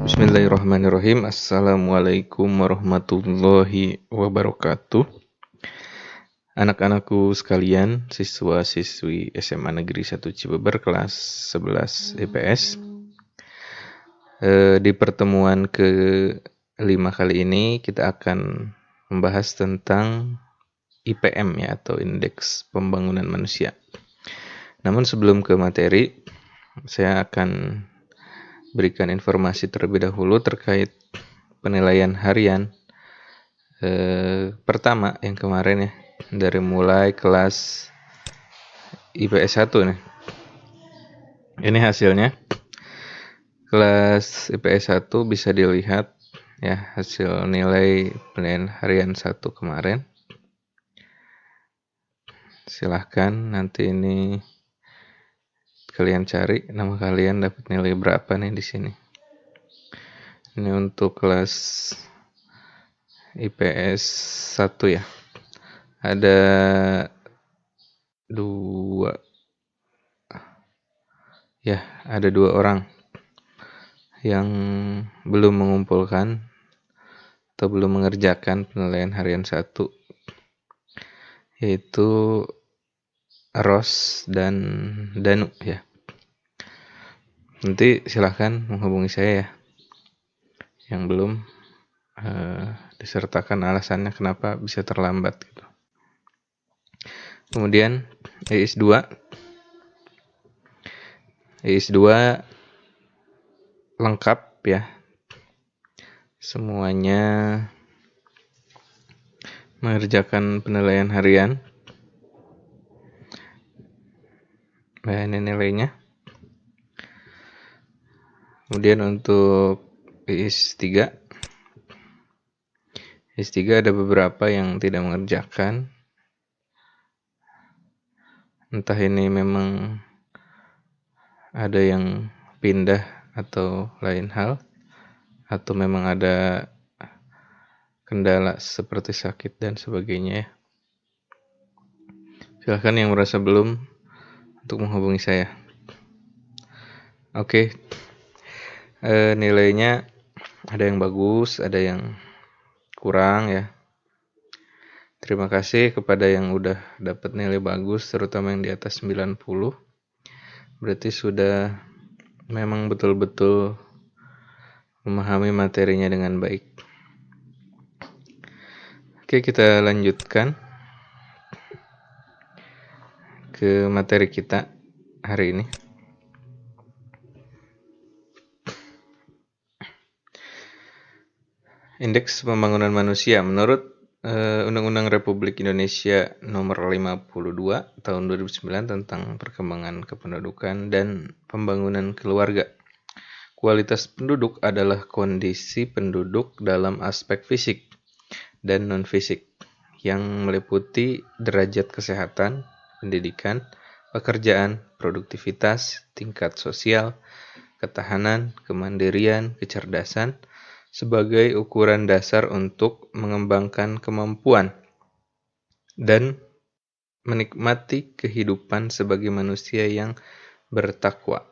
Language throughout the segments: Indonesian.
Bismillahirrahmanirrahim. Assalamualaikum warahmatullahi wabarakatuh. Anak-anakku sekalian, siswa-siswi SMA Negeri 1 Cibeber kelas 11 IPS. Di pertemuan ke-5 kali ini kita akan membahas tentang IPM ya, atau Indeks Pembangunan Manusia. Namun sebelum ke materi, saya akan berikan informasi terlebih dahulu terkait penilaian harian pertama yang kemarin ya, dari mulai kelas IPS 1 nih. Ini hasilnya. Kelas IPS 1 bisa dilihat ya, hasil nilai penilaian harian 1 kemarin. Silahkan nanti ini kalian cari nama kalian dapat nilai berapa nih di sini. Ini untuk kelas IPS 1 ya. Ada 2 orang yang belum mengumpulkan atau belum mengerjakan penilaian harian 1, yaitu Ros dan Danu ya. Nanti silahkan menghubungi saya ya, yang belum disertakan alasannya kenapa bisa terlambat gitu. Kemudian IIS 2 lengkap ya, semuanya mengerjakan penilaian harian. Nah, ini nilainya. Kemudian untuk IIS 3 ada beberapa yang tidak mengerjakan. Entah ini memang ada yang pindah atau lain hal, atau memang ada kendala seperti sakit dan sebagainya ya. Silahkan yang merasa belum untuk menghubungi saya. Oke. Nilainya ada yang bagus, ada yang kurang ya. Terima kasih kepada yang udah dapat nilai bagus, terutama yang di atas 90. Berarti sudah memang betul-betul memahami materinya dengan baik. Oke, kita lanjutkan ke materi kita hari ini. Indeks Pembangunan Manusia menurut Undang-Undang Republik Indonesia Nomor 52 Tahun 2009 tentang Perkembangan Kependudukan dan Pembangunan Keluarga. Kualitas penduduk adalah kondisi penduduk dalam aspek fisik dan non-fisik yang meliputi derajat kesehatan, pendidikan, pekerjaan, produktivitas, tingkat sosial, ketahanan, kemandirian, kecerdasan, sebagai ukuran dasar untuk mengembangkan kemampuan dan menikmati kehidupan sebagai manusia yang bertakwa,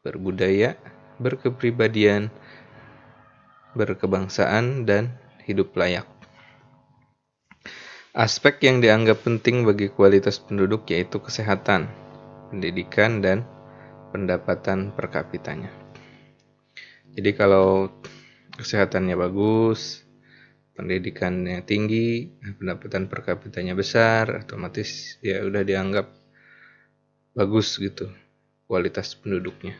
berbudaya, berkepribadian, berkebangsaan, dan hidup layak. Aspek yang dianggap penting bagi kualitas penduduk yaitu kesehatan, pendidikan, dan pendapatan per kapitanya. Jadi kalau kesehatannya bagus, pendidikannya tinggi, pendapatan per kapitanya besar, otomatis ya udah dianggap bagus gitu kualitas penduduknya.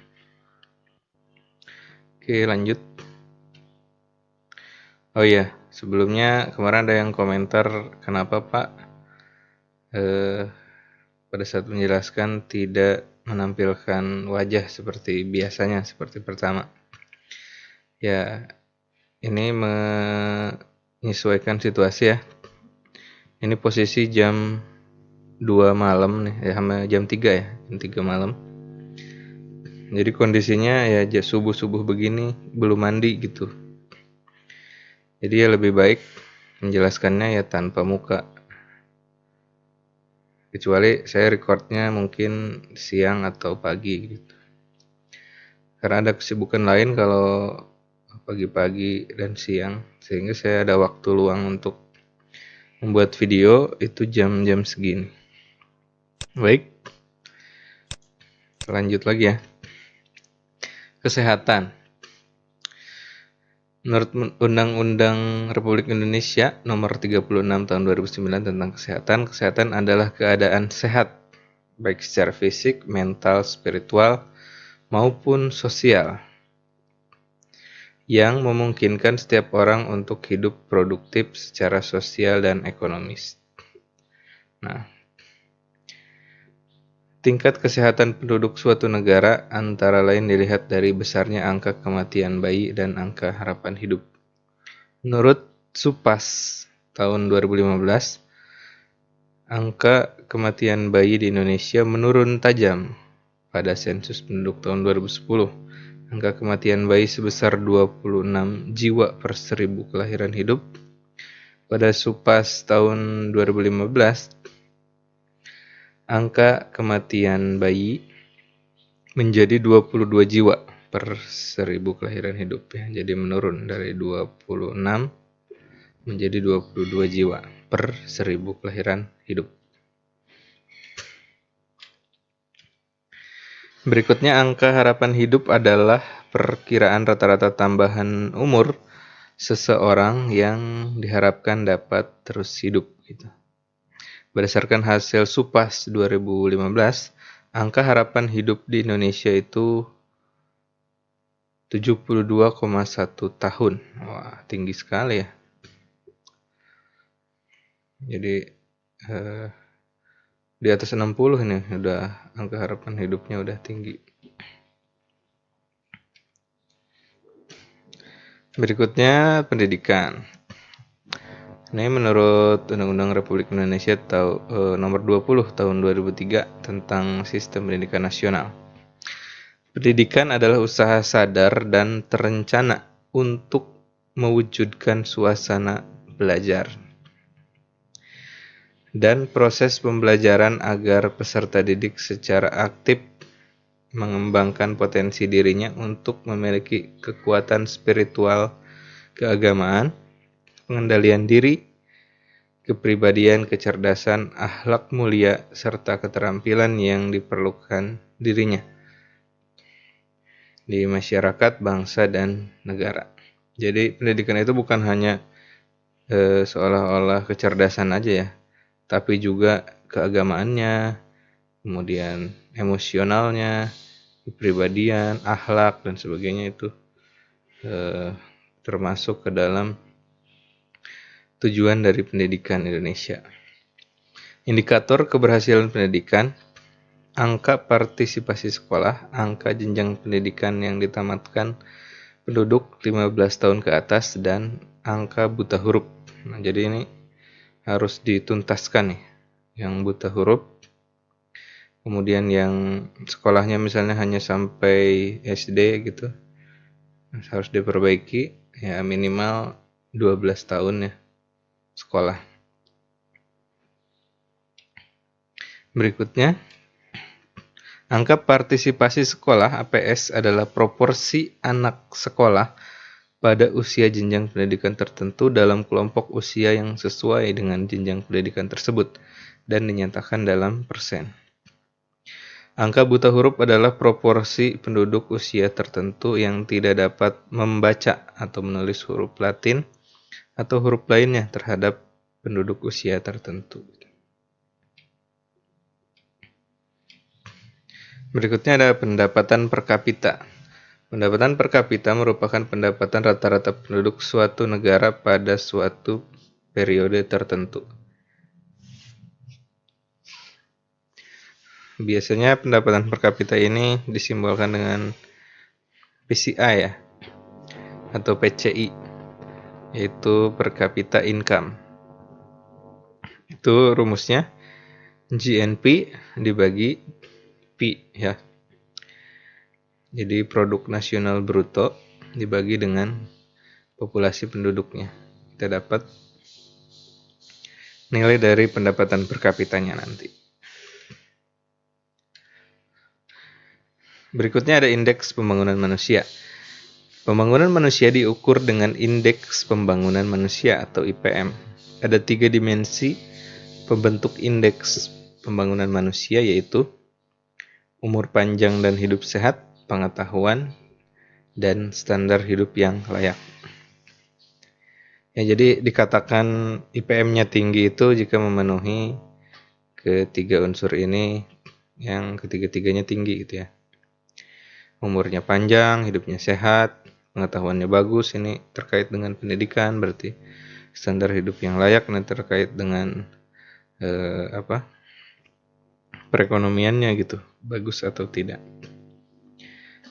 Oke, lanjut. Oh iya, sebelumnya kemarin ada yang komentar kenapa Pak pada saat menjelaskan tidak menampilkan wajah seperti biasanya, seperti pertama. Ya, ini menyesuaikan situasi ya. Ini posisi jam 2 malam nih, sama jam 3 ya, jam 3 malam. Jadi kondisinya ya subuh-subuh begini, belum mandi gitu. Jadi ya lebih baik menjelaskannya ya tanpa muka. Kecuali saya recordnya mungkin siang atau pagi gitu. Karena ada kesibukan lain kalau pagi-pagi dan siang, sehingga saya ada waktu luang untuk membuat video itu jam-jam segini. Baik, lanjut lagi ya. Kesehatan. Menurut Undang-Undang Republik Indonesia Nomor 36 Tahun 2009 tentang kesehatan adalah keadaan sehat, baik secara fisik, mental, spiritual, maupun sosial, yang memungkinkan setiap orang untuk hidup produktif secara sosial dan ekonomis. Nah, tingkat kesehatan penduduk suatu negara antara lain dilihat dari besarnya angka kematian bayi dan angka harapan hidup. Menurut Supas tahun 2015, angka kematian bayi di Indonesia menurun tajam pada sensus penduduk tahun 2010. Angka kematian bayi sebesar 26 jiwa per 1000 kelahiran hidup. Pada Supas tahun 2015, angka kematian bayi menjadi 22 jiwa per 1000 kelahiran hidup ya. Jadi menurun dari 26 menjadi 22 jiwa per 1000 kelahiran hidup. Berikutnya angka harapan hidup adalah perkiraan rata-rata tambahan umur seseorang yang diharapkan dapat terus hidup gitu. Berdasarkan hasil Supas 2015, angka harapan hidup di Indonesia itu 72,1 tahun. Wah, tinggi sekali ya. Jadi di atas 60 ini udah angka harapan hidupnya udah tinggi. Berikutnya pendidikan. Ini menurut Undang-Undang Republik Indonesia Nomor 20 Tahun 2003 tentang Sistem Pendidikan Nasional. Pendidikan adalah usaha sadar dan terencana untuk mewujudkan suasana belajar dan proses pembelajaran agar peserta didik secara aktif mengembangkan potensi dirinya untuk memiliki kekuatan spiritual, keagamaan, pengendalian diri, kepribadian, kecerdasan, akhlak mulia, serta keterampilan yang diperlukan dirinya di masyarakat, bangsa, dan negara. Jadi pendidikan itu bukan hanya seolah-olah kecerdasan aja ya, tapi juga keagamaannya, kemudian emosionalnya, kepribadian, akhlak, dan sebagainya itu termasuk ke dalam tujuan dari pendidikan Indonesia. Indikator keberhasilan pendidikan, angka partisipasi sekolah, angka jenjang pendidikan yang ditamatkan penduduk 15 tahun ke atas, dan angka buta huruf. Nah, jadi ini harus dituntaskan nih, yang buta huruf. Kemudian yang sekolahnya misalnya hanya sampai SD gitu, harus diperbaiki ya, minimal 12 tahun ya sekolah. Berikutnya, angka partisipasi sekolah APS adalah proporsi anak sekolah pada usia jenjang pendidikan tertentu dalam kelompok usia yang sesuai dengan jenjang pendidikan tersebut dan dinyatakan dalam persen. Angka buta huruf adalah proporsi penduduk usia tertentu yang tidak dapat membaca atau menulis huruf Latin atau huruf lainnya terhadap penduduk usia tertentu. Berikutnya ada pendapatan per kapita. Pendapatan per kapita merupakan pendapatan rata-rata penduduk suatu negara pada suatu periode tertentu. Biasanya pendapatan per kapita ini disimbolkan dengan PCI ya, atau PCI, yaitu per capita income. Itu rumusnya GNP dibagi P ya. Jadi produk nasional bruto dibagi dengan populasi penduduknya. Kita dapat nilai dari pendapatan per kapitanya nanti. Berikutnya ada indeks pembangunan manusia. Pembangunan manusia diukur dengan Indeks Pembangunan Manusia atau IPM. Ada 3 dimensi pembentuk Indeks Pembangunan Manusia, yaitu umur panjang dan hidup sehat, pengetahuan, dan standar hidup yang layak. Ya, jadi dikatakan IPM-nya tinggi itu jika memenuhi ketiga unsur ini, yang ketiga-tiganya tinggi gitu ya. Umurnya panjang, hidupnya sehat, pengetahuannya bagus, ini terkait dengan pendidikan, berarti standar hidup yang layak, ini terkait dengan perekonomiannya gitu, bagus atau tidak.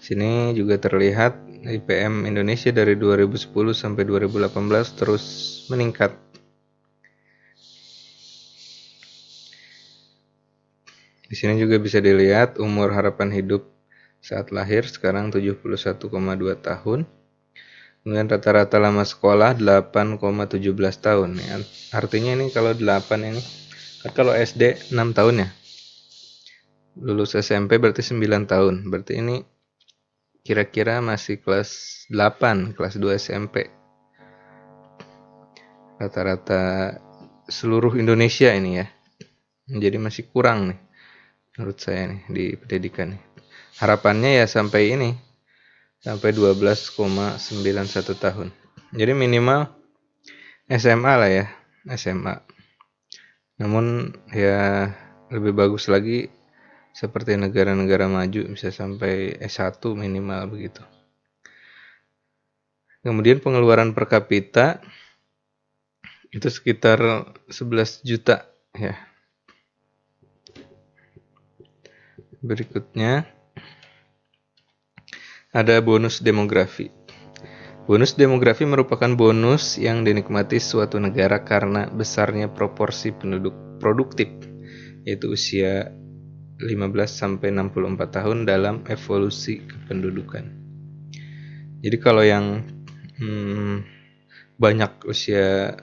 Sini juga terlihat IPM Indonesia dari 2010 sampai 2018 terus meningkat. Di sini juga bisa dilihat umur harapan hidup saat lahir sekarang 71,2 tahun. Kemudian rata-rata lama sekolah 8,17 tahun. Ya, artinya ini kalau 8 ini, kalau SD 6 tahun ya. Lulus SMP berarti 9 tahun. Berarti ini kira-kira masih kelas 8, kelas 2 SMP. Rata-rata seluruh Indonesia ini ya. Jadi masih kurang nih menurut saya nih di pendidikan nih. Harapannya ya sampai ini, sampai 12,91 tahun. Jadi minimal SMA lah ya, SMA. Namun ya lebih bagus lagi seperti negara-negara maju bisa sampai S1 minimal begitu. Kemudian pengeluaran per kapita itu sekitar 11 juta ya. Berikutnya ada bonus demografi. Bonus demografi merupakan bonus yang dinikmati suatu negara karena besarnya proporsi penduduk produktif, yaitu usia 15-64 tahun dalam evolusi kependudukan. Jadi kalau yang banyak usia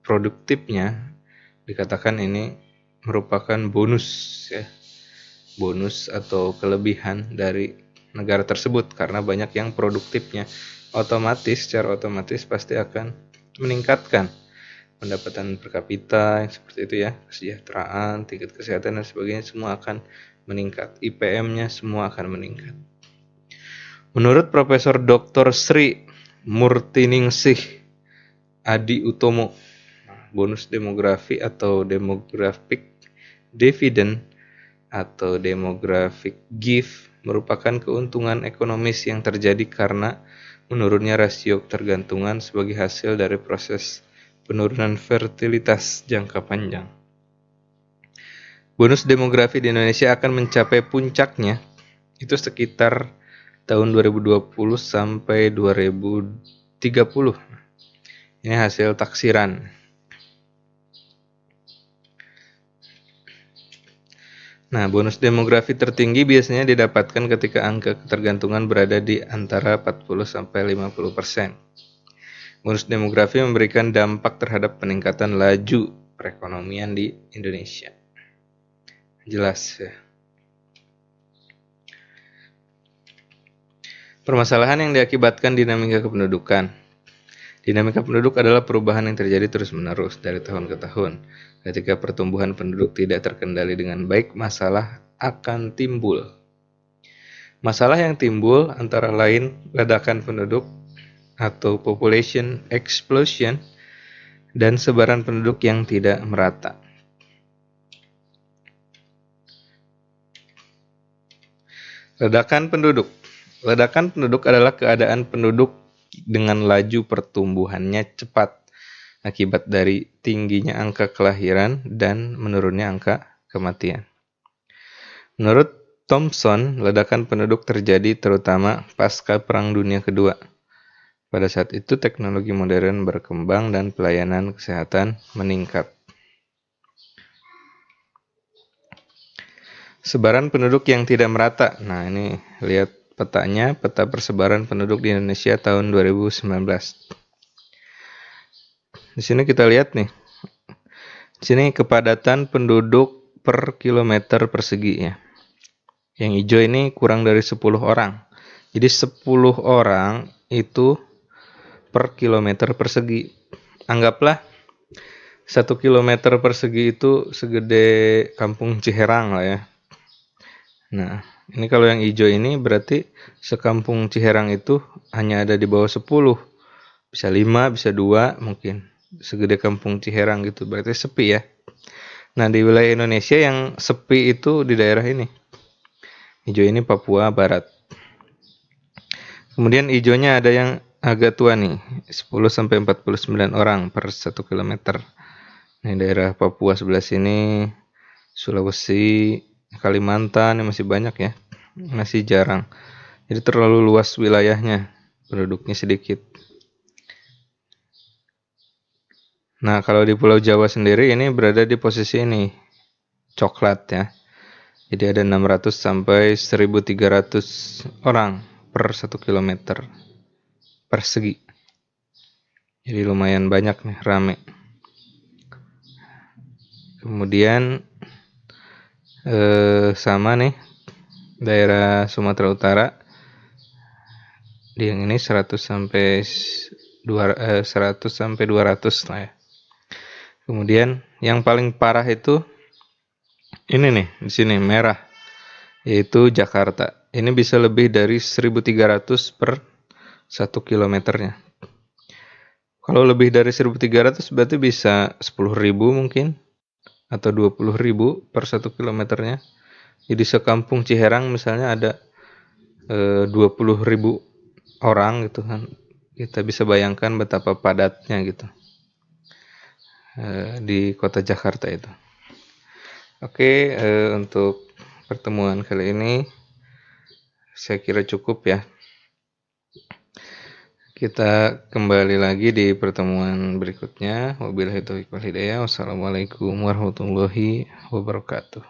produktifnya, dikatakan ini merupakan bonus ya. Bonus atau kelebihan dari negara tersebut karena banyak yang produktifnya. Secara otomatis pasti akan meningkatkan pendapatan per kapita yang seperti itu ya, kesejahteraan, tingkat kesehatan dan sebagainya semua akan meningkat. IPM-nya semua akan meningkat. Menurut Profesor Dr. Sri Murtiningsih Adi Utomo, bonus demografi atau demographic dividend atau demographic gift merupakan keuntungan ekonomis yang terjadi karena menurunnya rasio ketergantungan sebagai hasil dari proses penurunan fertilitas jangka panjang. Bonus demografi di Indonesia akan mencapai puncaknya itu sekitar tahun 2020 sampai 2030. Ini hasil taksiran. Nah, bonus demografi tertinggi biasanya didapatkan ketika angka ketergantungan berada di antara 40-50%. Bonus demografi memberikan dampak terhadap peningkatan laju perekonomian di Indonesia. Jelas ya. Permasalahan yang diakibatkan dinamika kependudukan. Dinamika penduduk adalah perubahan yang terjadi terus-menerus dari tahun ke tahun. Ketika pertumbuhan penduduk tidak terkendali dengan baik, masalah akan timbul. Masalah yang timbul antara lain ledakan penduduk atau population explosion dan sebaran penduduk yang tidak merata. Ledakan penduduk. Ledakan penduduk adalah keadaan penduduk dengan laju pertumbuhannya cepat akibat dari tingginya angka kelahiran dan menurunnya angka kematian. Menurut Thomson, ledakan penduduk terjadi terutama pasca Perang Dunia Kedua. Pada saat itu teknologi modern berkembang dan pelayanan kesehatan meningkat. Sebaran penduduk yang tidak merata. Nah, ini lihat petanya, peta persebaran penduduk di Indonesia tahun 2019. Di sini kita lihat nih. Di sini kepadatan penduduk per kilometer persegi ya. Yang hijau ini kurang dari 10 orang. Jadi 10 orang itu per kilometer persegi. Anggaplah 1 kilometer persegi itu segede kampung Ciherang lah ya. Nah, ini kalau yang hijau ini berarti sekampung Ciherang itu hanya ada di bawah 10. Bisa 5, bisa 2 mungkin. Segede kampung Ciherang gitu, berarti sepi ya. Nah, di wilayah Indonesia yang sepi itu di daerah ini. Hijau ini Papua Barat. Kemudian hijaunya ada yang agak tua nih, 10 sampai 49 orang per 1 kilometer. Ini daerah Papua sebelah sini, Sulawesi, Kalimantan yang masih banyak ya. Masih jarang. Jadi terlalu luas wilayahnya, penduduknya sedikit. Nah, kalau di Pulau Jawa sendiri ini berada di posisi ini, coklat ya. Jadi ada 600 sampai 1300 orang per 1 kilometer persegi. Jadi lumayan banyak nih, rame. Kemudian sama nih daerah Sumatera Utara. Di yang ini 100 sampai 200 lah ya. Kemudian yang paling parah itu ini nih, di sini merah, yaitu Jakarta. Ini bisa lebih dari 1.300 per 1 kilometernya. Kalau lebih dari 1.300 berarti bisa 10.000 mungkin, atau 20.000 per 1 kilometernya. Jadi sekampung Ciherang misalnya ada 20.000 orang gitu kan. Kita bisa bayangkan betapa padatnya gitu di kota Jakarta itu. Oke, untuk pertemuan kali ini saya kira cukup ya. Kita kembali lagi di pertemuan berikutnya. Wabillahi taufiq wal hidayah. Wassalamualaikum warahmatullahi wabarakatuh.